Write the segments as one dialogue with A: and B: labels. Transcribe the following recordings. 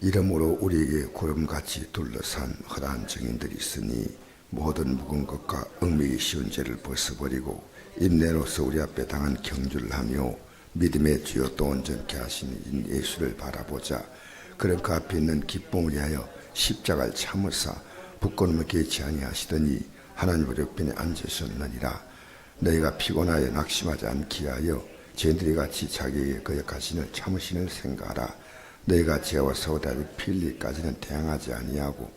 A: 이러므로 우리에게 구름같이 둘러싼 허다한 증인들이 있으니 모든 묵은 것과 얽매기 쉬운 죄를 벗어버리고 인내로서 우리 앞에 당한 경주를 하며 믿음의 주요 또 온전케 하시는 예수를 바라보자. 그런 그 앞에 있는 기쁨을 위하여 십자가를 참으사 부끄러움을 개치 아니하시더니 하나님 우편에 앉으셨느니라. 너희가 피곤하여 낙심하지 않게 하여 죄인들이 같이 자기에게 거역하시는 참으시는 생각하라. 너희가 죄와 사고다를 필리까지는 대항하지 아니하고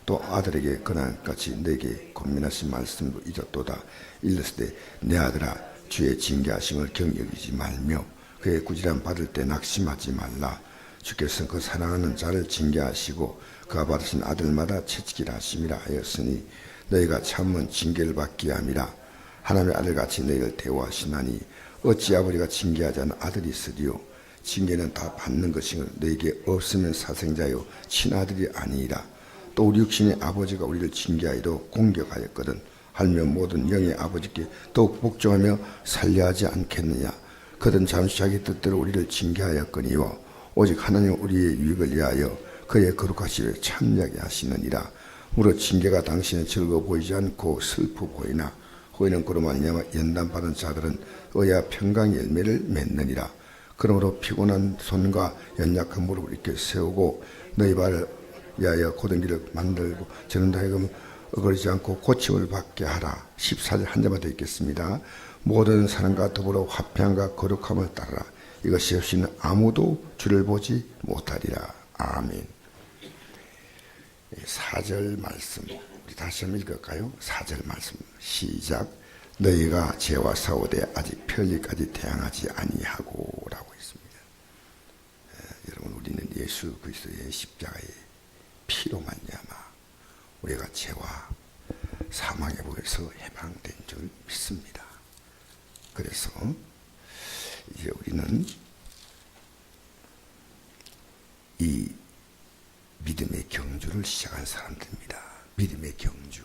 A: 또 아들에게 권한같이 너에게 권면하신 말씀도 잊었도다. 일렀을 때 내 아들아 주의 징계하심을 경여기지 말며 그의 구질함 받을 때 낙심하지 말라. 주께서 그 사랑하는 자를 징계하시고 그가 받으신 아들마다 채찍이라 하심이라 하였으니 너희가 참은 징계를 받게 함이라. 하나님의 아들같이 너희를 대우하시나니 어찌 아버지가 징계하지 않은 아들이 있으리요. 징계는 다 받는 것이요 너에게 없으면 사생자요 친아들이 아니니라. 또 우리 육신의 아버지가 우리를 징계하여도 공격하였거든 하면 모든 영의 아버지께 더욱 복종하며 살려하지 않겠느냐. 그든 잠시 자기 뜻대로 우리를 징계하였거니와 오직 하나님 우리의 유익을 위하여 그의 거룩하시를 참여하게 하시느니라. 무릇 징계가 당신은 즐거워 보이지 않고 슬프 보이나 후에는 그로 말미암아 연단받은 자들은 의와 평강의 열매를 맺느니라. 그러므로 피곤한 손과 연약한 무릎을 이렇게 세우고 너희 발을 위하여 고든 길을 만들고 저는 다이금 어거리지 않고 고침을 받게 하라. 14절 한 자만 더 읽겠습니다. 모든 사람과 더불어 화평과 거룩함을 따르라. 이것이 없이는 아무도 주를 보지 못하리라. 아멘. 4절 말씀 우리 다시 한번 읽을까요? 4절 말씀 시작. 너희가 죄와 싸우되 아직 편리까지 대항하지 아니하고 라고 했습니다. 여러분 우리는 예수 그리스도의 십자가의 피로 말미암아 우리가 죄와 사망의 법에서 해방된 줄 믿습니다. 그래서 이제 우리는 이 믿음의 경주를 시작한 사람들입니다. 믿음의 경주.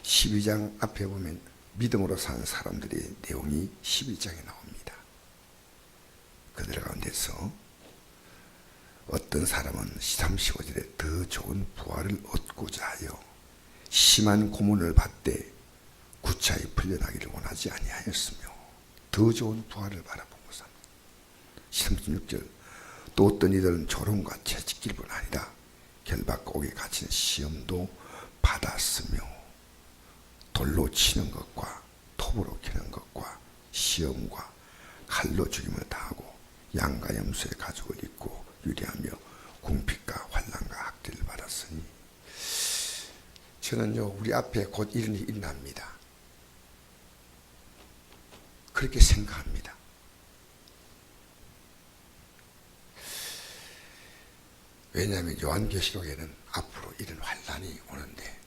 A: 12장 앞에 보면 믿음으로 산 사람들의 내용이 12장에 나옵니다. 그들 가운데서 어떤 사람은 35절에 더 좋은 부활을 얻고자 하여 심한 고문을 받되 구차히 풀려나기를 원하지 아니하였으며 더 좋은 부활을 바라보고 삽니다. 36절 또 어떤 이들은 조롱과 채찍질 뿐 아니라 결박과 옥에 갇히는 시험도 받았으며 돌로 치는 것과 톱으로 캐는 것과 시험과 칼로 죽임을 당하고 양과 염소의 가죽을 입고 유리하며 궁핍과 환난과 학대를 받았으니 저는요 우리 앞에 곧 이런 일이 일어납니다. 그렇게 생각합니다. 왜냐하면 요한계시록에는 앞으로 이런 환난이 오는데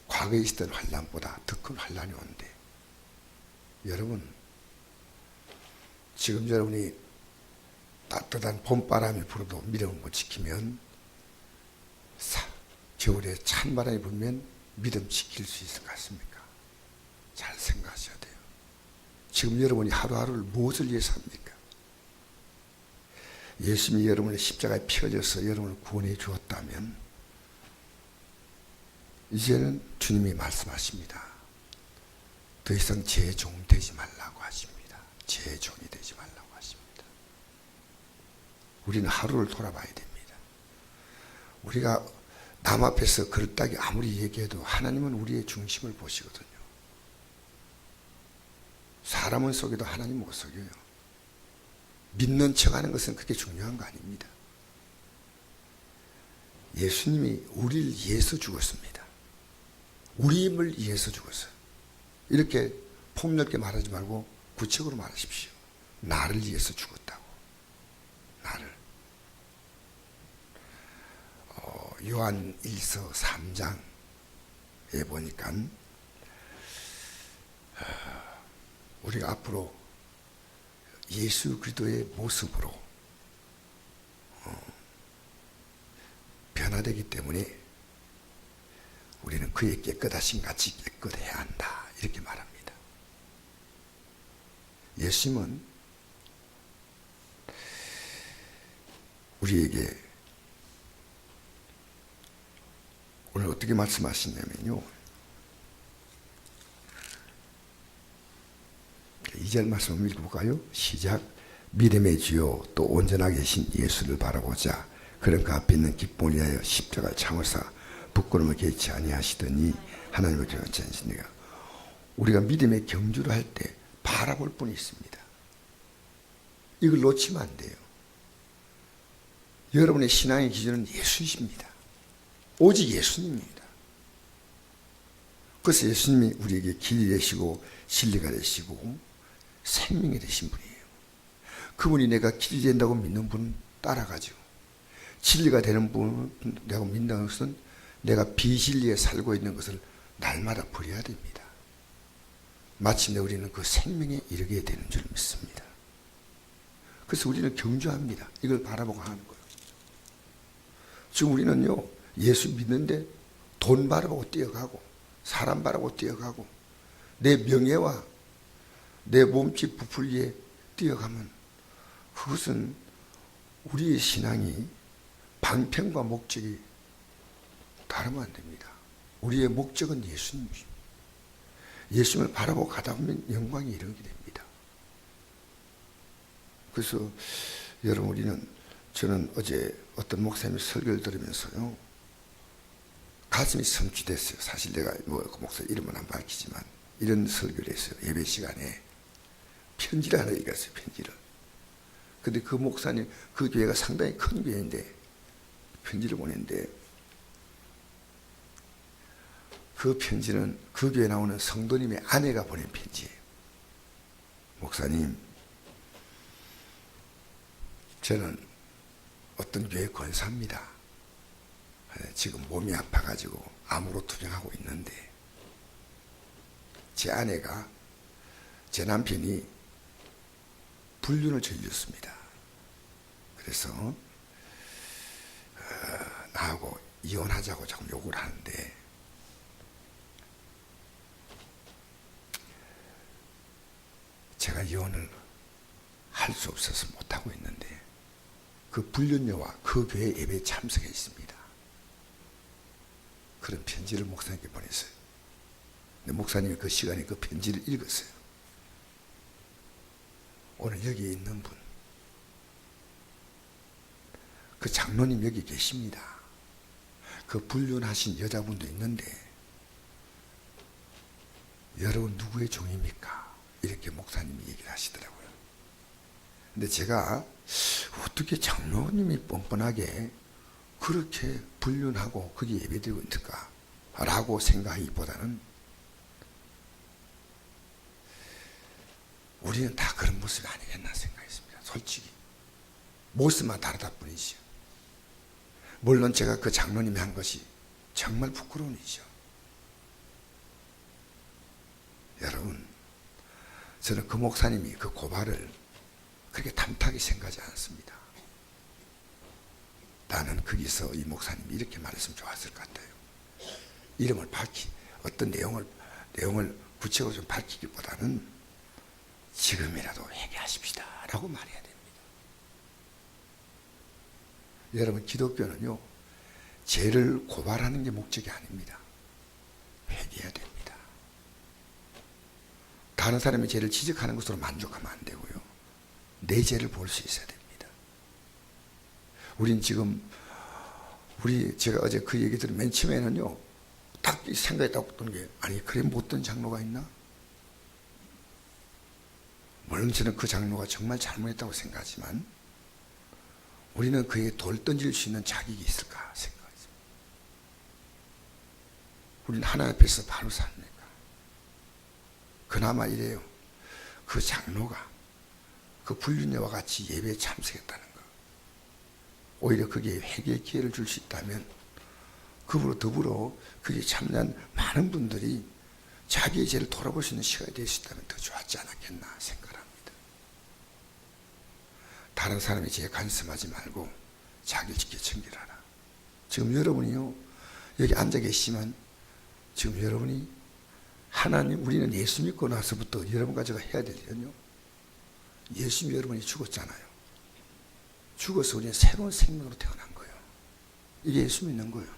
A: 과거에 있었던 환난보다 더 큰 환난이 오는데 여러분 지금 여러분이 따뜻한 봄바람이 불어도 믿음을 못 지키면 겨울에 찬바람이 불면 믿음 지킬 수 있을 것 같습니까? 잘 생각하셔야 돼요. 지금 여러분이 하루하루를 무엇을 위해서 합니까? 예수님이 여러분의 십자가에 피어져서 여러분을 구원해 주었다면 이제는 주님이 말씀하십니다. 더 이상 제 종 되지 말라고 하십니다. 제 종이 되지 말라고 하십니다. 우리는 하루를 돌아봐야 됩니다. 우리가 남 앞에서 그릇다기 아무리 얘기해도 하나님은 우리의 중심을 보시거든요. 사람은 속여도 하나님 못 속여요. 믿는 척하는 것은 그렇게 중요한 거 아닙니다. 예수님이 우리를 위해서 죽었습니다. 우리를 위해서 죽었어요. 이렇게 폭넓게 말하지 말고 구체적으로 말하십시오. 나를 위해서 죽었다고. 나를. 요한 1서 3장에 보니까 우리가 앞으로 예수 그리스도의 모습으로 변화되기 때문에 우리는 그의 깨끗하신 같이 깨끗해야 한다. 이렇게 말합니다. 예수님은 우리에게 오늘 어떻게 말씀하시냐면요. 2절 말씀 한번 읽어볼까요? 시작. 믿음의 주요 또 온전하게 계신 예수를 바라보자. 그런 그 앞에 있는 기쁨을 위하여 십자가를 참으사 부끄러움을 개치 아니하시더니 하나님을 기억하지 않으시니까. 우리가 믿음의 경주를 할 때 바라볼 분이 있습니다. 이걸 놓치면 안 돼요. 여러분의 신앙의 기준은 예수이십니다. 오직 예수님입니다. 그래서 예수님이 우리에게 길이 되시고 진리가 되시고 생명이 되신 분이에요. 그분이 내가 길이 된다고 믿는 분은 따라가죠. 진리가 되는 분은 내가 믿는다는 것은 내가 비진리에 살고 있는 것을 날마다 버려야 됩니다. 마침내 우리는 그 생명에 이르게 되는 줄 믿습니다. 그래서 우리는 경주합니다. 이걸 바라보고 하는 거예요. 지금 우리는요, 예수 믿는데 돈 바라보고 뛰어가고 사람 바라보고 뛰어가고 내 명예와 내 몸집 부풀기에 뛰어가면 그것은 우리의 신앙이 방편과 목적이 다르면 안 됩니다. 우리의 목적은 예수님입니다. 예수님을 바라보고 가다 보면 영광이 이르게 됩니다. 그래서 여러분, 저는 어제 어떤 목사님의 설교를 들으면서요, 가슴이 성취됐어요. 사실 내가 그 목사 이름은 안 밝히지만 이런 설교를 했어요. 예배 시간에 편지를 하나 읽었어요. 편지를. 근데 그 목사님, 그 교회가 상당히 큰 교회인데 편지를 보냈는데 그 편지는 그 교회에 나오는 성도님의 아내가 보낸 편지예요. 목사님, 저는 어떤 교회 권사입니다. 지금 몸이 아파가지고 암으로 투병하고 있는데 제 아내가, 제 남편이 불륜을 저질렀습니다. 그래서 나하고 이혼하자고 자꾸 요구를 하는데 제가 이혼을 할 수 없어서 못하고 있는데 그 불륜녀와 그 교회 예배에 참석해 있습니다. 그런 편지를 목사님께 보냈어요. 근데 목사님이 그 시간에 그 편지를 읽었어요. 오늘 여기 있는 분, 그 장로님 여기 계십니다. 그 불륜하신 여자분도 있는데 여러분 누구의 종입니까? 이렇게 목사님이 얘기를 하시더라고요. 근데 제가 어떻게 장로님이 뻔뻔하게 그렇게 불륜하고 거기 예배드리고 있을까? 라고 생각하기보다는 우리는 다 그런 모습이 아니겠나 생각했습니다. 솔직히. 모습만 다르다 뿐이죠. 물론 제가 그 장로님이 한 것이 정말 부끄러운 일이죠. 여러분, 저는 그 목사님이 그 고발을 그렇게 탐탁히 생각하지 않습니다. 나는 거기서 이 목사님이 이렇게 말했으면 좋았을 것 같아요. 이름을 어떤 내용을 구체적으로 좀 밝히기보다는 지금이라도 회개하십시다 라고 말해야 됩니다. 여러분, 기독교는요, 죄를 고발하는 게 목적이 아닙니다. 회개해야 됩니다. 다른 사람의 죄를 지적하는 것으로 만족하면 안 되고요, 내 죄를 볼 수 있어야 됩니다. 우린 지금 제가 어제 그 얘기 들은 맨 처음에는요, 딱 생각이 딱 드는 게, 아니 그래 못된 장로가 있나? 물론 저는 그 장로가 정말 잘못했다고 생각하지만 우리는 그에게 돌 던질 수 있는 자격이 있을까 생각하죠. 우리는 하나님 앞에서 바로 삽니까? 그나마 이래요. 그 장로가 그 불륜녀와 같이 예배에 참석했다는 것, 오히려 그게 회개의 기회를 줄 수 있다면 그분으로 더불어 그게 참여한 많은 분들이 자기의 죄를 돌아볼 수 있는 시간이 될 수 있다면 더 좋았지 않았겠나 생각합니다. 다른 사람의 죄에 간섭하지 말고 자기를 지켜 청결하라. 지금 여러분이요, 여기 앉아 계시지만 지금 여러분이 하나님, 우리는 예수 믿고 나서부터 여러분과 제가 해야 될 일은요, 예수님이 여러분이 죽었잖아요. 죽어서 우리는 새로운 생명으로 태어난 거예요. 이게 예수 믿는 거예요.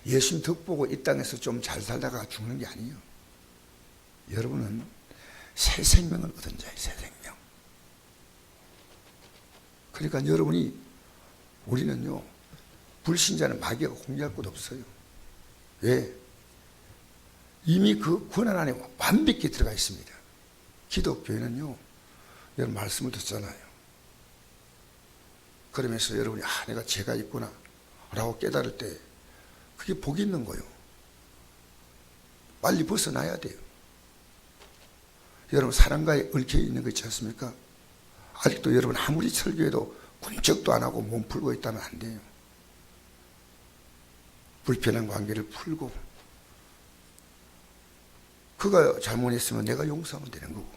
A: 예수님 덕 보고 이 땅에서 좀 잘 살다가 죽는 게 아니에요. 여러분은 새 생명을 얻은 자예요. 새 생명. 그러니까 우리는요, 불신자는 마귀가 공개할 것도 없어요. 왜? 이미 그 권한 안에 완벽히 들어가 있습니다. 기독교회는요, 여러분 말씀을 듣잖아요. 그러면서 여러분이 내가 죄가 있구나 라고 깨달을 때 그게 복이 있는 거예요. 빨리 벗어나야 돼요. 여러분 사랑과에 얽혀 있는 거 있지 않습니까? 아직도 여러분 아무리 설교해도 군척도 안 하고 몸 풀고 있다면 안 돼요. 불편한 관계를 풀고, 그가 잘못했으면 내가 용서하면 되는 거고,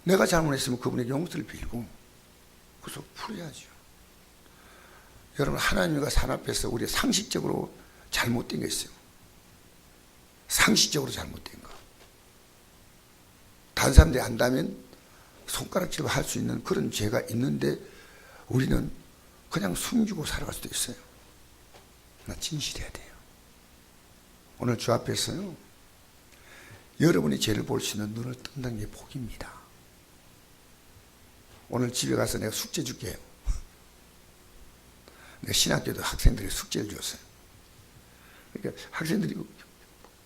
A: 내가 잘못했으면 그분에게 용서를 빌고, 그래서 풀어야죠. 여러분 하나님과 산 앞에서 우리 상식적으로 잘못된 게 있어요. 상식적으로 잘못된 거. 다른 사람들이 안다면 손가락질로 할 수 있는 그런 죄가 있는데 우리는 그냥 숨기고 살아갈 수도 있어요. 나 진실해야 돼요. 오늘 주 앞에서요, 여러분이 죄를 볼 수 있는 눈을 뜬다는 게 복입니다. 오늘 집에 가서 내가 숙제 줄게요. 내가 신학교도 학생들이 숙제를 줬어요. 그러니까 학생들이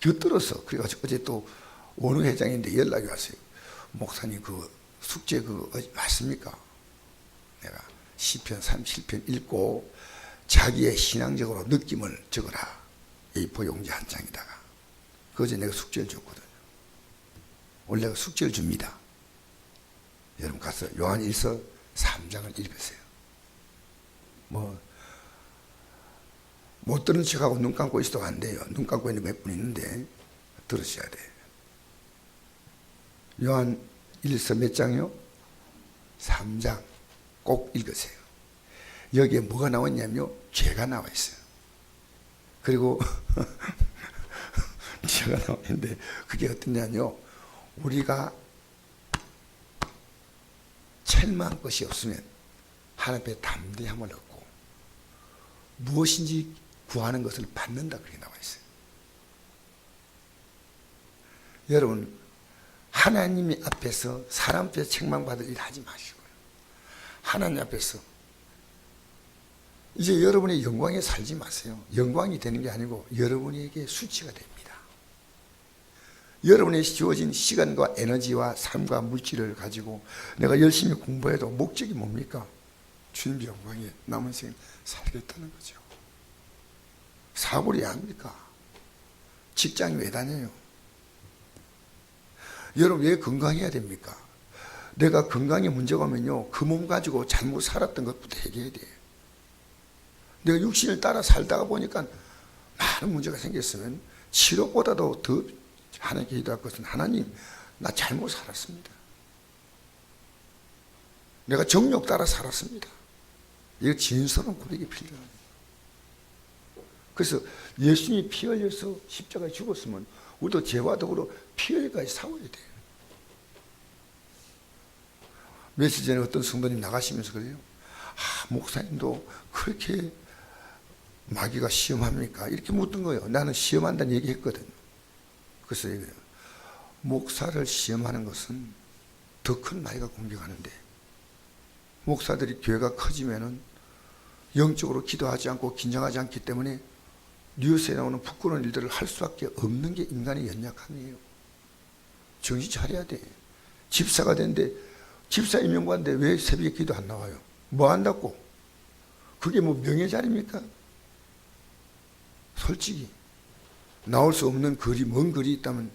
A: 곁들어서, 그래가지고 어제 또 원우 회장인데 연락이 왔어요. 목사님 그 숙제 맞습니까? 내가 시편 37편 읽고 자기의 신앙적으로 느낌을 적어라. A4 용지 한 장에다가. 그어제 내가 숙제를 줬거든요. 원래 내가 숙제를 줍니다. 여러분 가서 요한일서 3장을 읽으세요. 못 들은 척하고 눈 감고 있어도 안 돼요. 눈 감고 있는 몇 분 있는데 들으셔야 돼요. 요한일서 몇 장이요? 3장 꼭 읽으세요. 여기에 뭐가 나왔냐면요, 죄가 나와 있어요. 그리고 죄가 나와 있는데 그게 어떠냐면요, 우리가 첼망할 것이 없으면 하나님 앞에 담대함을 얻고 무엇인지 구하는 것을 받는다, 그렇게 나와 있어요. 여러분 하나님 앞에서 사람 앞에서 책망받을 일 하지 마시고요, 하나님 앞에서 이제 여러분의 영광에 살지 마세요. 영광이 되는 게 아니고 여러분에게 수치가 됩니다. 여러분의 주어진 시간과 에너지와 삶과 물질을 가지고 내가 열심히 공부해도 목적이 뭡니까? 주님 영광에 남은 생을 살겠다는 거죠. 사고를 합니까? 직장이 왜 다녀요? 여러분 왜 건강해야 됩니까? 내가 건강에 문제가 오면요, 그 몸 가지고 잘못 살았던 것부터 해결해야 돼요. 내가 육신을 따라 살다가 보니까 많은 문제가 생겼으면 치료보다도 더 하나님께 기도할 것은, 하나님 나 잘못 살았습니다. 내가 정욕 따라 살았습니다. 이거 진솔한 고백이 필요합니다. 그래서 예수님이 피 흘려서 십자가에 죽었으면 우리도 죄와 더불어 피 흘려까지 싸워야 돼요. 며칠 전에 어떤 성도님 나가시면서 그래요. 목사님도 그렇게 마귀가 시험합니까? 이렇게 묻던 거예요. 나는 시험한다는 얘기 했거든요. 그래서 얘기해요. 목사를 시험하는 것은 더 큰 마귀가 공격하는데, 목사들이 교회가 커지면은 영적으로 기도하지 않고 긴장하지 않기 때문에 뉴스에 나오는 부끄러운 일들을 할 수밖에 없는 게 인간의 연약함이에요. 정신 차려야 돼. 집사가 됐는데, 집사 임명받는데 왜 새벽에 기도 안 나와요? 뭐 한다고? 그게 뭐 명예 자리입니까? 솔직히 나올 수 없는 글이, 먼 글이 있다면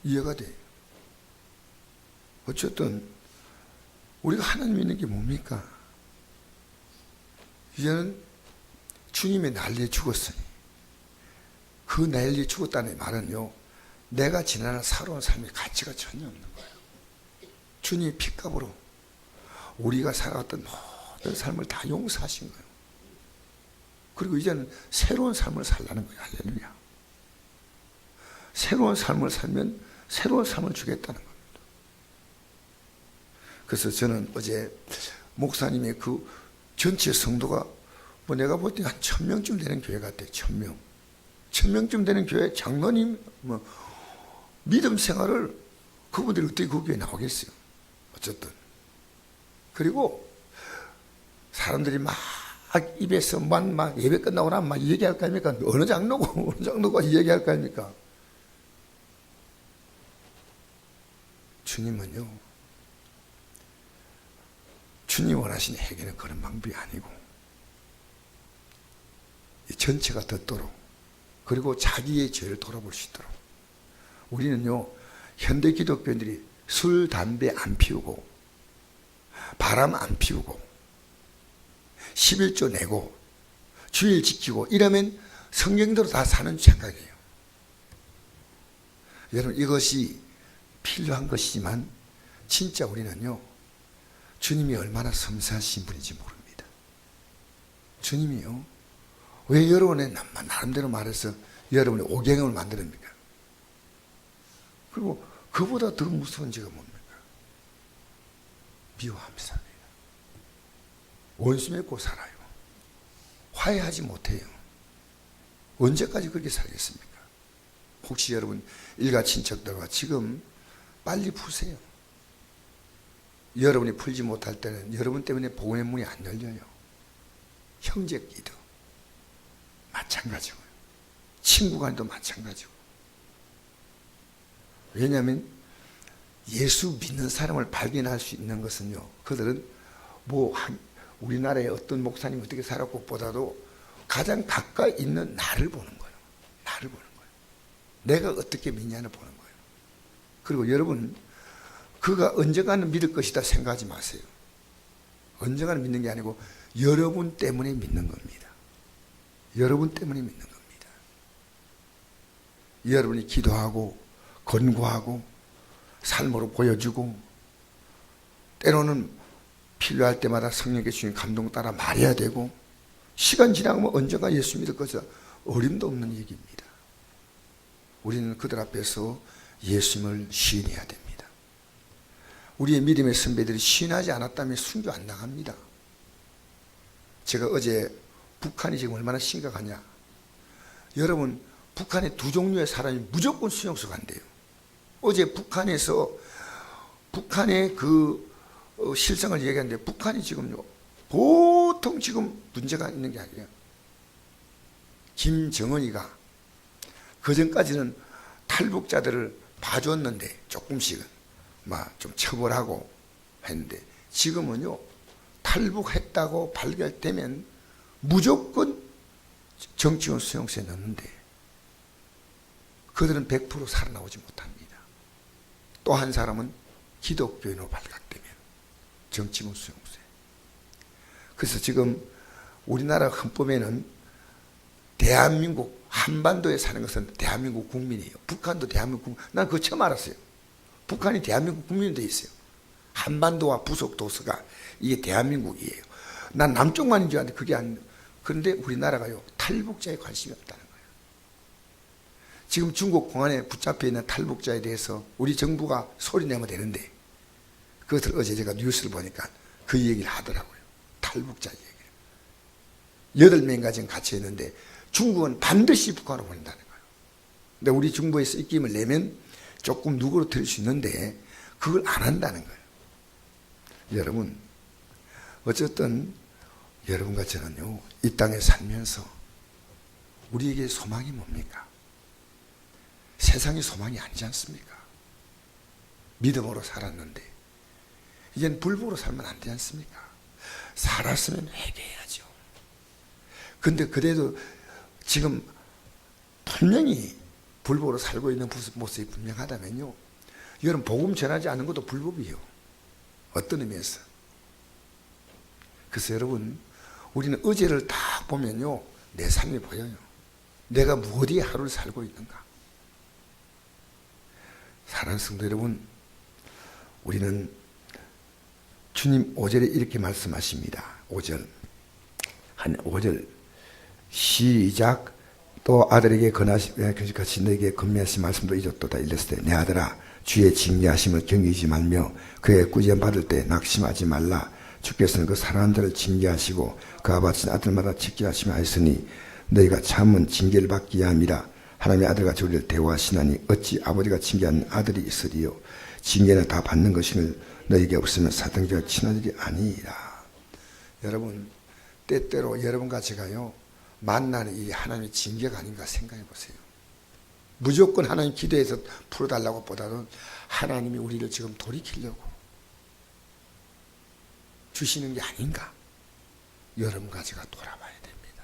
A: 이해가 돼. 어쨌든 우리가 하나님 믿는 게 뭡니까? 이제는 주님의 난리에 죽었으니, 그 난리에 죽었다는 말은요, 내가 지나는 살아온 삶의 가치가 전혀 없는 거예요. 주님의 핏값으로 우리가 살아왔던 모든 삶을 다 용서하신 거예요. 그리고 이제는 새로운 삶을 살라는 거예요. 할렐루야. 새로운 삶을 살면 새로운 삶을 주겠다는 겁니다. 그래서 저는 어제 목사님의 그 전체 성도가 뭐 내가 볼 때 한 1000명쯤 되는 교회 같아요. 1000명. 1000명쯤 되는 교회 장로님 뭐 믿음 생활을 그분들이 어떻게 그 교회에 나오겠어요. 어쨌든. 그리고 사람들이 막 입에서 막 예배 끝나고 나면 막 얘기할 거 아닙니까? 어느 장로고 어느 장로가 얘기할 거 아닙니까? 주님은요, 주님 원하시는 해결은 그런 방법이 아니고 전체가 듣도록, 그리고 자기의 죄를 돌아볼 수 있도록. 우리는요, 현대 기독교인들이 술, 담배 안 피우고 바람 안 피우고 11조 내고 주일 지키고 이러면 성경대로 다 사는 생각이에요. 여러분, 이것이 필요한 것이지만 진짜 우리는요, 주님이 얼마나 섬세하신 분인지 모릅니다. 주님이요, 왜 여러분의 나름대로 말해서 여러분의 오경영을 만드십니까? 그리고 그보다 더 무서운 죄가 뭡니까? 미워함이 삽니다. 원수 맺고 살아요. 화해하지 못해요. 언제까지 그렇게 살겠습니까? 혹시 여러분 일가 친척들과 지금 빨리 푸세요. 여러분이 풀지 못할 때는 여러분 때문에 복음의 문이 안 열려요. 형제끼도 마찬가지고요. 친구 간도 마찬가지고. 왜냐하면 예수 믿는 사람을 발견할 수 있는 것은요, 그들은 뭐 우리나라의 어떤 목사님이 어떻게 살았고 보다도 가장 가까이 있는 나를 보는 거예요. 나를 보는 거예요. 내가 어떻게 믿냐를 보는 거예요. 그리고 여러분, 그가 언젠가는 믿을 것이다 생각하지 마세요. 언젠가는 믿는 게 아니고 여러분 때문에 믿는 겁니다. 여러분 때문에 믿는 겁니다. 여러분이 기도하고 권고하고 삶으로 보여주고 때로는 필요할 때마다 성령께 주신 감동 따라 말해야 되고, 시간 지나가면 언젠가 예수 믿을 것이다, 어림도 없는 얘기입니다. 우리는 그들 앞에서 예수님을 시인해야 됩니다. 우리의 믿음의 선배들이 시인하지 않았다면 순교 안 나갑니다. 제가 어제 북한이 지금 얼마나 심각하냐, 여러분, 북한에 두 종류의 사람이 무조건 수용소 간대요. 어제 북한에서 북한의 그 실상을 얘기하는데, 북한이 지금요, 보통 지금 문제가 있는 게 아니에요. 김정은이가 그전까지는 탈북자들을 봐줬는데 조금씩은 막 좀 처벌하고 했는데, 지금은요, 탈북했다고 발견되면 무조건 정치원 수용소에 넣는데 그들은 100% 살아나오지 못합니다. 또 한 사람은 기독교인으로 발각되면 정치원 수용소에. 그래서 지금 우리나라 헌법에는 대한민국 한반도에 사는 것은 대한민국 국민이에요. 북한도 대한민국 국민. 난 그거 처음 알았어요. 북한이 대한민국 국민이 돼 있어요. 한반도와 부속 도서가 이게 대한민국이에요. 난 남쪽만인 줄 알았는데 그게 아니에요. 그런데 우리나라가요, 탈북자에 관심이 없다는 거예요. 지금 중국 공안에 붙잡혀 있는 탈북자에 대해서 우리 정부가 소리 내면 되는데, 그것을 어제 제가 뉴스를 보니까 그 얘기를 하더라고요. 탈북자 얘기를. 8명인가 지금 같이 했는데 중국은 반드시 북한으로 보낸다는 거예요. 근데 우리 정부에서 입김을 내면 조금 누그러뜨릴 수 있는데 그걸 안 한다는 거예요. 여러분, 어쨌든 여러분과 저는요, 이 땅에 살면서 우리에게 소망이 뭡니까? 세상이 소망이 아니지 않습니까? 믿음으로 살았는데 이젠 불법으로 살면 안 되지 않습니까? 살았으면 회개해야죠. 근데 그래도 지금 분명히 불법으로 살고 있는 모습이 분명하다면요, 여러분, 복음 전하지 않는 것도 불법이에요. 어떤 의미에서. 그래서 여러분, 우리는 어제를 딱 보면요, 내 삶이 보여요. 내가 어디에 하루를 살고 있는가. 사랑하는 성도 여러분, 우리는 주님 5절에 이렇게 말씀하십니다. 5절. 한 5절 시작. 또 아들에게 건하시 너에게 건면하신 말씀도 잊었도다. 이랬을 때 내 아들아, 주의 징계하심을 경외하지 말며 그의 구제 받을 때 낙심하지 말라. 주께서는 그 사랑하는 자를 징계하시고 그가 바친 아들마다 지켜하시며 하였으니 너희가 참은 징계를 받기 함이라. 하나님의 아들같이 우리를 대우하시나니 어찌 아버지가 징계하는 아들이 있으리요. 징계는 다 받는 것임을 너희에게 없으면 사등자와 친아들이 아니라. 여러분, 때때로 여러분과 제가요, 만나는 이 하나님의 징계가 아닌가 생각해 보세요. 무조건 하나님 기도해서 풀어달라고 보다는 하나님이 우리를 지금 돌이키려고 주시는 게 아닌가. 여러분과 제가 돌아봐야 됩니다.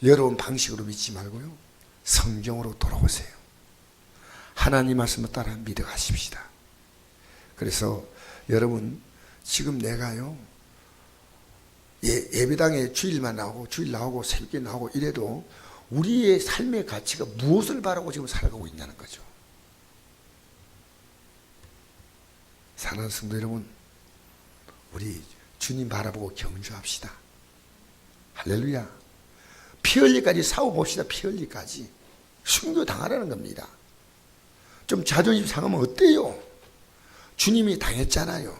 A: 여러분 방식으로 믿지 말고요, 성경으로 돌아오세요. 하나님 말씀을 따라 믿어가십시다. 그래서 여러분, 지금 내가요, 예배당에 주일만 나오고 주일 나오고 새벽에 나오고 이래도 우리의 삶의 가치가 무엇을 바라고 지금 살아가고 있냐는 거죠. 사랑하는 성도 여러분, 우리 주님 바라보고 경주합시다. 할렐루야. 피 흘리까지 싸워봅시다. 피 흘리까지. 순교 당하라는 겁니다. 좀 자존심 상하면 어때요? 주님이 당했잖아요.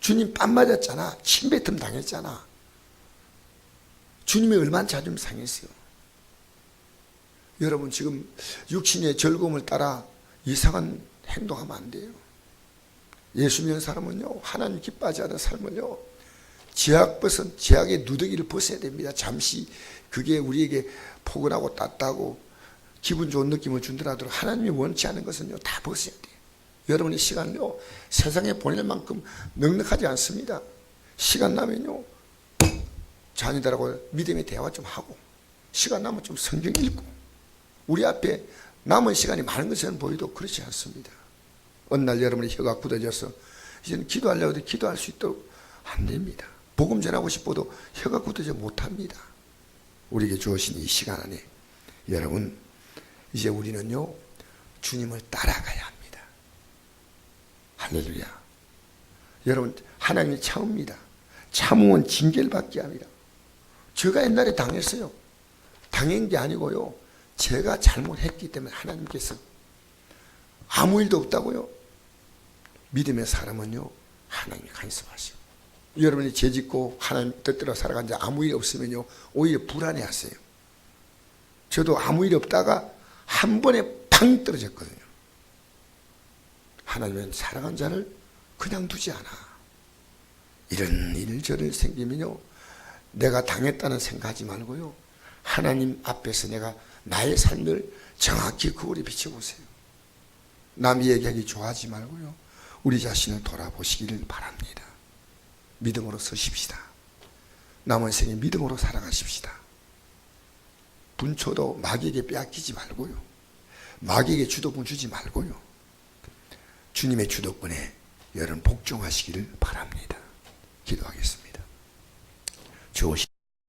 A: 주님 뺨 맞았잖아. 침뱉음 당했잖아. 주님이 얼마나 자존심 상했어요. 여러분, 지금 육신의 즐거움을 따라 이상한 행동하면 안 돼요. 예수 믿는 사람은요, 하나님 기뻐하지 않은 삶을요, 제약의 누더기를 벗어야 됩니다. 잠시 그게 우리에게 포근하고 따뜻하고 기분 좋은 느낌을 준다라도 하나님이 원치 않은 것은요, 다 벗어야 돼요. 여러분의 시간을요, 세상에 보낼 만큼 넉넉하지 않습니다. 시간 나면요, 자녀들하고 믿음의 대화 좀 하고, 시간 나면 좀 성경 읽고, 우리 앞에 남은 시간이 많은 것은 보여도 그렇지 않습니다. 어느 날 여러분의 혀가 굳어져서 이제는 기도하려고 해도 기도할 수 있도록 안 됩니다. 복음 전하고 싶어도 혀가 굳어져 못합니다. 우리에게 주어진 이 시간 안에 여러분, 이제 우리는요, 주님을 따라가야 합니다. 할렐루야. 여러분, 하나님이 참습니다. 참으면 징계를 받게 합니다. 제가 옛날에 당했어요. 당한 게 아니고요, 제가 잘못했기 때문에 하나님께서 아무 일도 없다고요. 믿음의 사람은요, 하나님이 간섭하시고, 여러분이 죄짓고 하나님 뜻대로 살아간 자 아무 일 없으면요, 오히려 불안해하세요. 저도 아무 일 없다가 한 번에 팡 떨어졌거든요. 하나님은 살아간 자를 그냥 두지 않아. 이런 일저런 생기면요, 내가 당했다는 생각하지 말고요, 하나님 앞에서 내가 나의 삶을 정확히 거울에 비춰보세요. 남 얘기하기 좋아하지 말고요, 우리 자신을 돌아보시기를 바랍니다. 믿음으로 서십시다. 남은 생에 믿음으로 살아가십시다. 분초도 마귀에게 빼앗기지 말고요, 마귀에게 주도권 주지 말고요, 주님의 주도권에 여러분 복종하시기를 바랍니다. 기도하겠습니다. 주오시